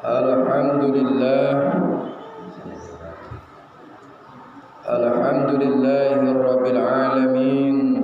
Alhamdulillah, Alhamdulillahirabbil alamin.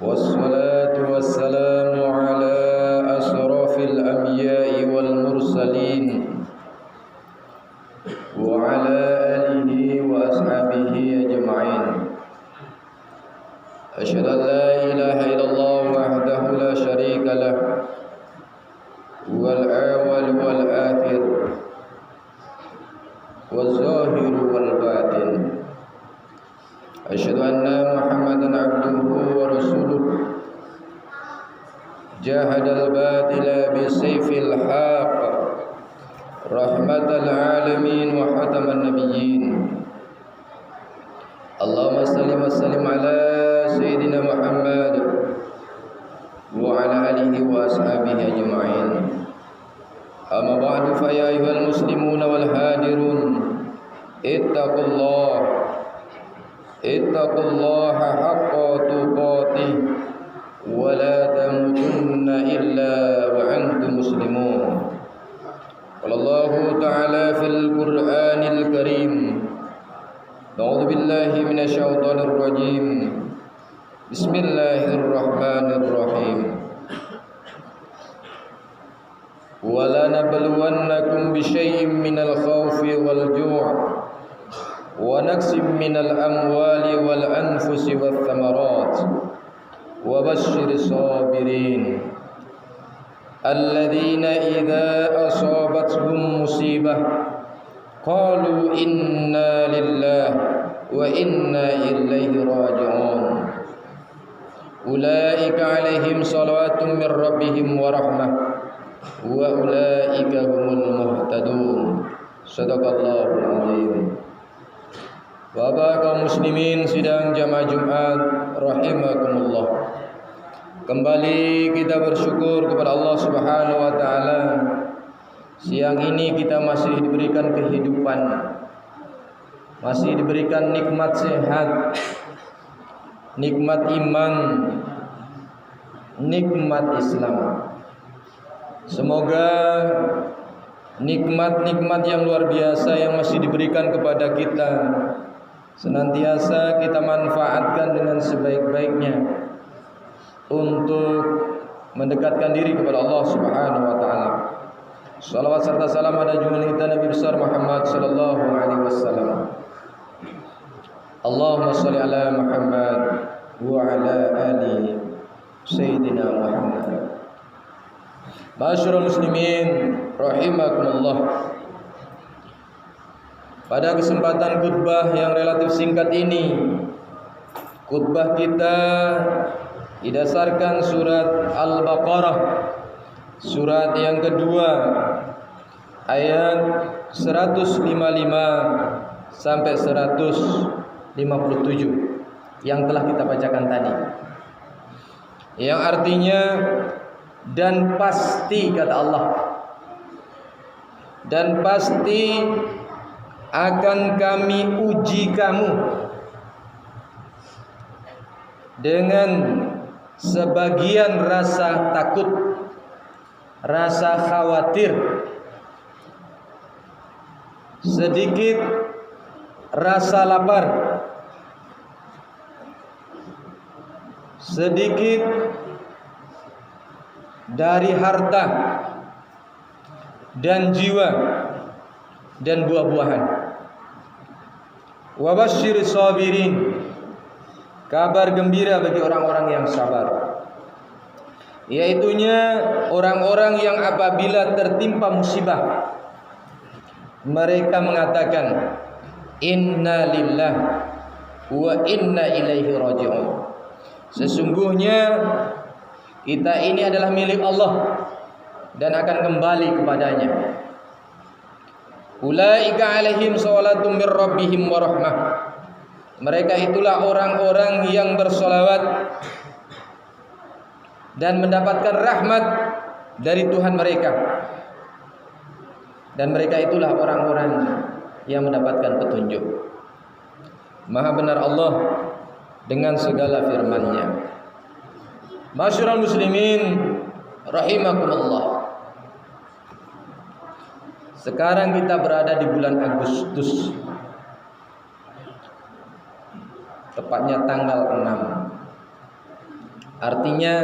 Wassalatu wassalamu ala asrafil anbiya'i wal mursalin wa ala alihi wa ashabihi ajma'in. Asyhadu an la ilaha illallah wahdahu la syarika lah wal awwal wal akhir wal zahir wal batin. Asyhadu anna Muhammadan abduhu wa rasuluh jahadal batila bisayfil haq rahmatal alamin wa khataman nabiyyin. Allahumma salli wa sallim ala sayyidina Muhammad wa ala alihi wa ashabihi ajma'in. Amma ba'du, fa ya ayyuhal muslimuna wal hadirun ittaqullaha haqqa tuqatih wa la tamutunna illa wa antum muslimun. Qala Allahu ta'ala fil Qur'anil Karim, a'udzu billahi minasy syaithanir rajim. Bismillahirrahmanirrahim. Wala nabluwannakum bisyai'in minal khawfi wal ju' wa naqsim minal amwali wal anfusi wath thamarat wa basyyiris sabirin alladzina idza asabathum musibah qalu inna lillahi wa inna ilaihi raji'un. Ulaika alaihim salawatun min rabbihim wa rahmah wa ulaika humul muhtadun. Shadaqallahul azim. Bapak kaum muslimin sidang jamaah Jumat rahimakumullah. Kembali kita bersyukur kepada Allah Subhanahu wa taala. Siang ini kita masih diberikan kehidupan, masih diberikan nikmat sehat, nikmat iman, nikmat Islam. Semoga nikmat-nikmat yang luar biasa yang masih diberikan kepada kita senantiasa kita manfaatkan dengan sebaik-baiknya untuk mendekatkan diri kepada Allah Subhanahu wa taala. Salawat serta salam ada junjungan kita Nabi besar Muhammad sallallahu alaihi wasallam. Allahumma shalli ala Muhammad wa ala ali sayyidina Muhammad. Ma'asyiral muslimin rahimakumullah. Pada kesempatan khutbah yang relatif singkat ini, khutbah kita didasarkan surat Al-Baqarah, surat yang kedua, ayat 155 sampai 157 yang telah kita bacakan tadi, yang artinya dan pasti, kata Allah, dan pasti akan kami uji kamu dengan sebagian rasa takut, rasa khawatir, sedikit rasa lapar, sedikit dari harta dan jiwa dan buah-buahan. Wa basyiris sabirin, kabar gembira bagi orang-orang yang sabar, yaitunya orang-orang yang apabila tertimpa musibah mereka mengatakan inna lillahi wa inna ilaihi raji'un. Sesungguhnya kita ini adalah milik Allah dan akan kembali kepadanya. Ulaika alaihim shalatum mir rabbihim wa rahmah. Mereka itulah orang-orang yang bersolawat dan mendapatkan rahmat dari Tuhan mereka. Dan mereka itulah orang-orang yang mendapatkan petunjuk. Maha benar Allah dengan segala firman-Nya. Masyarul muslimin rahimakumullah. Sekarang kita berada di bulan Agustus, tepatnya tanggal 6. Artinya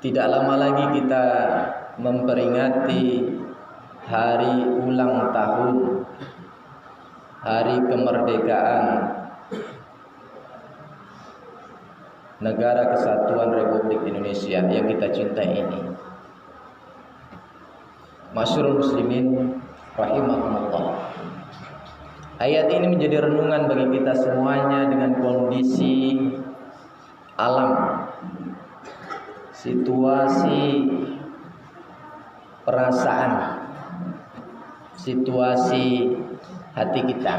tidak lama lagi kita memperingati hari ulang tahun, hari kemerdekaan Negara Kesatuan Republik Indonesia yang kita cintai ini. Masyurul muslimin rahimahumullah. Ayat ini menjadi renungan bagi kita semuanya dengan kondisi alam, situasi perasaan, situasi hati kita.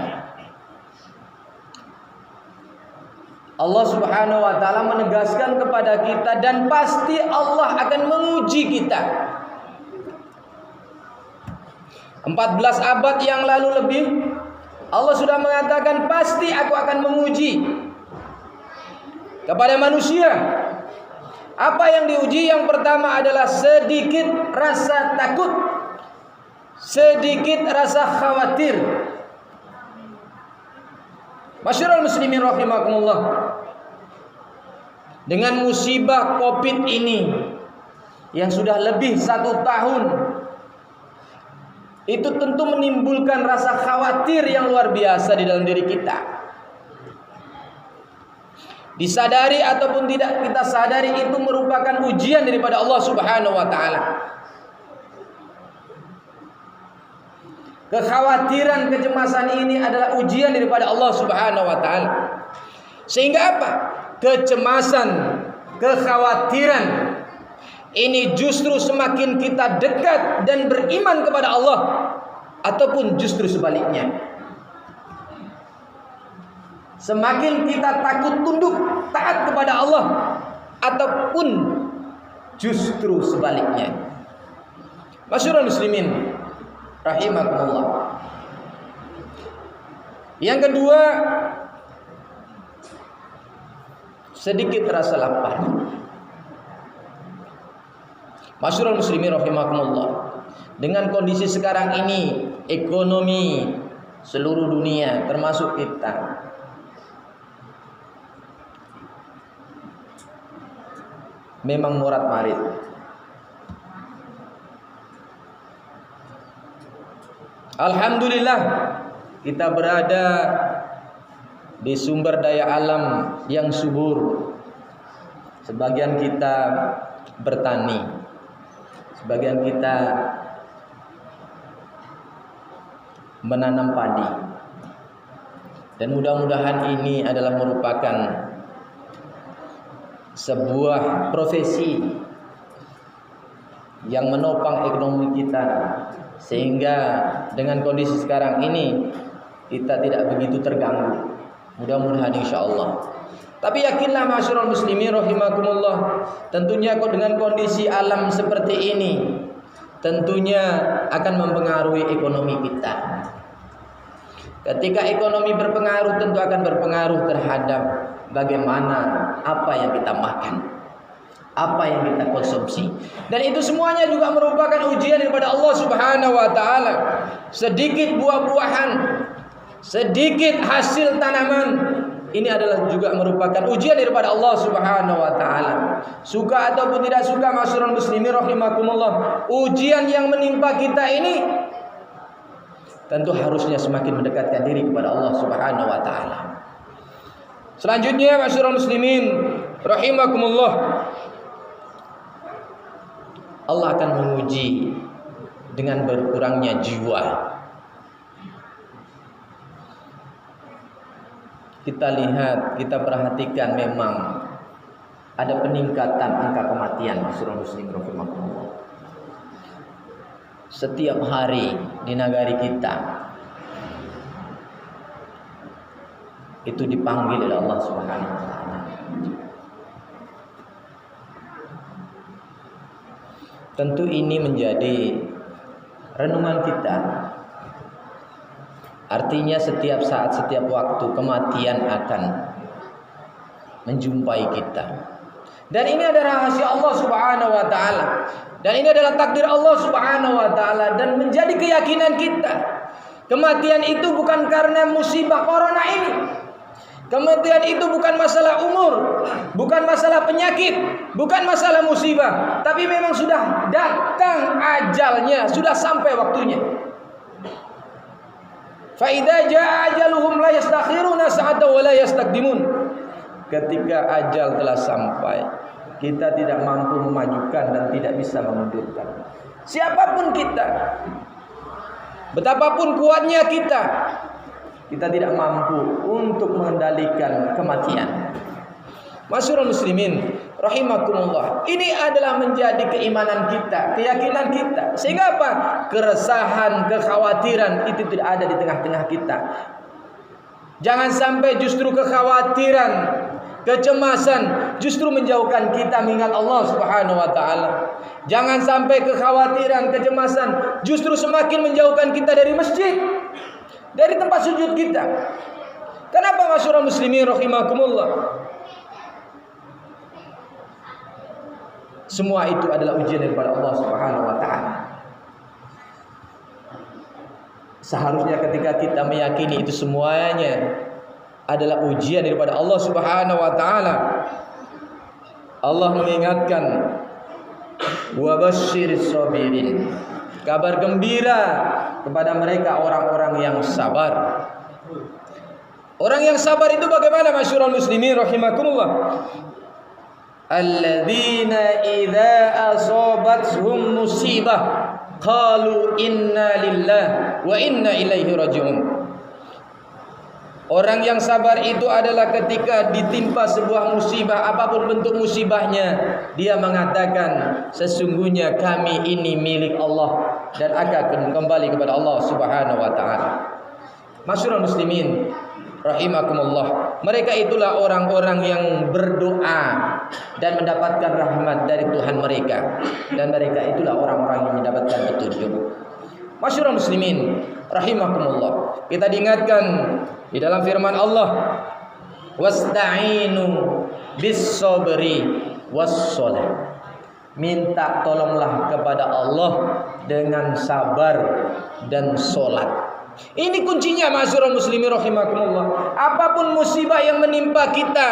Allah Subhanahu wa taala menegaskan kepada kita, dan pasti Allah akan menguji kita. 14 abad yang lalu lebih, Allah sudah mengatakan pasti aku akan menguji kepada manusia. Apa yang diuji? Yang pertama adalah sedikit rasa takut, sedikit rasa khawatir. Masyarul muslimin rahimakumullah, dengan musibah Covid ini yang sudah lebih 1 tahun, itu tentu menimbulkan rasa khawatir yang luar biasa di dalam diri kita. Disadari ataupun tidak kita sadari, itu merupakan ujian daripada Allah Subhanahu wa taala. Kekhawatiran, kecemasan ini adalah ujian daripada Allah Subhanahu wa taala. Sehingga apa? Kecemasan, kekhawatiran ini justru semakin kita dekat dan beriman kepada Allah, ataupun justru sebaliknya, semakin kita takut tunduk taat kepada Allah, ataupun justru sebaliknya. Masyarul muslimin rahimakumullah. Yang kedua, sedikit rasa lapar. Masyarul muslimin rahimakumullah, dengan kondisi sekarang ini, ekonomi seluruh dunia termasuk kita memang morat-marit. Alhamdulillah kita berada di sumber daya alam yang subur. Sebagian kita bertani, sebagian kita menanam padi. Dan mudah-mudahan ini adalah merupakan sebuah profesi yang menopang ekonomi kita, sehingga dengan kondisi sekarang ini kita tidak begitu terganggu. Mudah-mudahan insyaallah. Tapi yakinlah masyarul muslimin rahimakumullah, tentunya dengan kondisi alam seperti ini tentunya akan mempengaruhi ekonomi kita. Ketika ekonomi berpengaruh, tentu akan berpengaruh terhadap bagaimana apa yang kita makan, apa yang kita konsumsi. Dan itu semuanya juga merupakan ujian daripada Allah Subhanahu wa taala. Sedikit buah-buahan, sedikit hasil tanaman, ini adalah juga merupakan ujian daripada Allah Subhanahu wa taala. Suka ataupun tidak suka masyarul muslimin rahimakumullah, ujian yang menimpa kita ini tentu harusnya semakin mendekatkan diri kepada Allah Subhanahu wa taala. Selanjutnya masyarul muslimin rahimakumullah, Allah akan menguji dengan berkurangnya jiwa. Kita lihat, kita perhatikan, memang ada peningkatan angka kematian masyarul muslimin rahimakumullah. Setiap hari di negari kita itu dipanggil oleh Allah Subhanahu wa taala. Tentu ini menjadi renungan kita. Artinya setiap saat, setiap waktu kematian akan menjumpai kita. Dan ini ada rahasia Allah Subhanahu wa taala. Dan ini adalah takdir Allah Subhanahu wa taala dan menjadi keyakinan kita. Kematian itu bukan karena musibah corona ini. Kematian itu bukan masalah umur, bukan masalah penyakit, bukan masalah musibah, tapi memang sudah datang ajalnya, sudah sampai waktunya. Fa idza jaa ajaluhum la yastakhiruna sa'atan wa la yastaqdimun. Ketika ajal telah sampai, kita tidak mampu memajukan dan tidak bisa memundurkan. Siapapun kita, betapapun kuatnya kita tidak mampu untuk mengendalikan kematian. Masyarul muslimin rahimakumullah. Ini adalah menjadi keimanan kita, keyakinan kita. Sehingga apa? Keresahan, kekhawatiran itu tidak ada di tengah-tengah kita. Jangan sampai justru kekhawatiran, kecemasan justru menjauhkan kita mengingat Allah Subhanahu wa taala. Jangan sampai kekhawatiran, kecemasan justru semakin menjauhkan kita dari masjid, dari tempat sujud kita. Kenapa masyarul muslimin rahimakumullah? Semua itu adalah ujian daripada Allah Subhanahu wa taala. Seharusnya ketika kita meyakini itu semuanya adalah ujian daripada Allah Subhanahu wa taala, Allah mengingatkan, wa basyiris sabirin. Kabar gembira kepada mereka orang-orang yang sabar. Orang yang sabar itu bagaimana masyarul muslimin rahimakumullah? Alladzina idza asabathum musibah qalu inna lillahi wa inna ilaihi raji'un. Orang yang sabar itu adalah ketika ditimpa sebuah musibah, apapun bentuk musibahnya, dia mengatakan sesungguhnya kami ini milik Allah dan akan kembali kepada Allah Subhanahu wa taala. Masyarul muslimin rahimakumullah. Mereka itulah orang-orang yang berdoa dan mendapatkan rahmat dari Tuhan mereka, dan mereka itulah orang-orang yang mendapatkan petunjuk. Masyarul muslimin rahimakumullah. Kita diingatkan di dalam firman Allah, wasta'inu bis-sabri was-shalah. Minta tolonglah kepada Allah dengan sabar dan salat. Ini kuncinya masyarul muslimin rahimakumullah. Apapun musibah yang menimpa kita,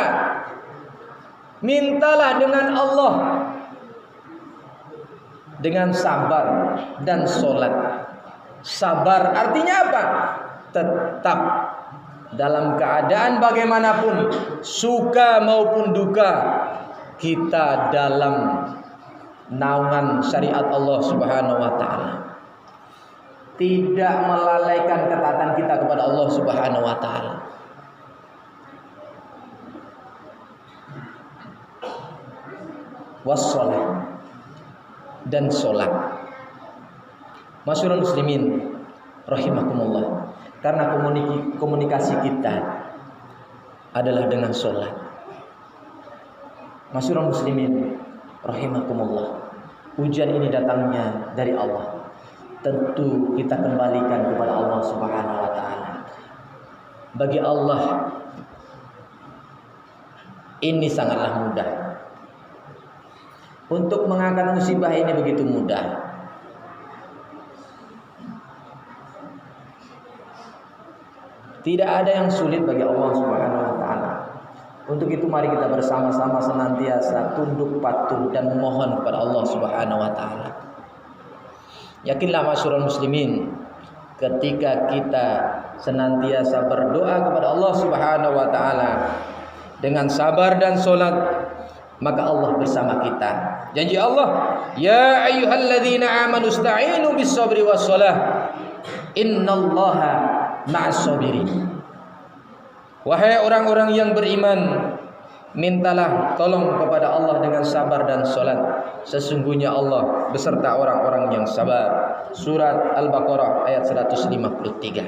mintalah dengan Allah dengan sabar dan salat. Sabar artinya apa? Tetap dalam keadaan bagaimanapun, suka maupun duka, kita dalam naungan syariat Allah Subhanahu wa taala. Tidak melalaikan ketaatan kita kepada Allah Subhanahu wa taala. Wassalah dan salat. Masyarul muslimin rahimakumullah. Karena komunikasi kita adalah dengan salat. Masyarul muslimin rahimakumullah. Ujian ini datangnya dari Allah. Tentu kita kembalikan kepada Allah Subhanahu wa taala. Bagi Allah ini sangatlah mudah. Untuk mengangkat musibah ini begitu mudah. Tidak ada yang sulit bagi Allah Subhanahu wa taala. Untuk itu mari kita bersama-sama senantiasa tunduk patuh dan memohon kepada Allah Subhanahu wa taala. Yakinlah masyarul muslimin, ketika kita senantiasa berdoa kepada Allah Subhanahu wa taala dengan sabar dan salat, maka Allah bersama kita. Janji Allah, ya ayyuhalladzina amanu ista'inu bis-sabri was-shalah. Innallaha ma'as-sabirin. Wahai orang-orang yang beriman, mintalah tolong kepada Allah dengan sabar dan salat. Sesungguhnya Allah beserta orang-orang yang sabar. Surat Al-Baqarah ayat 153.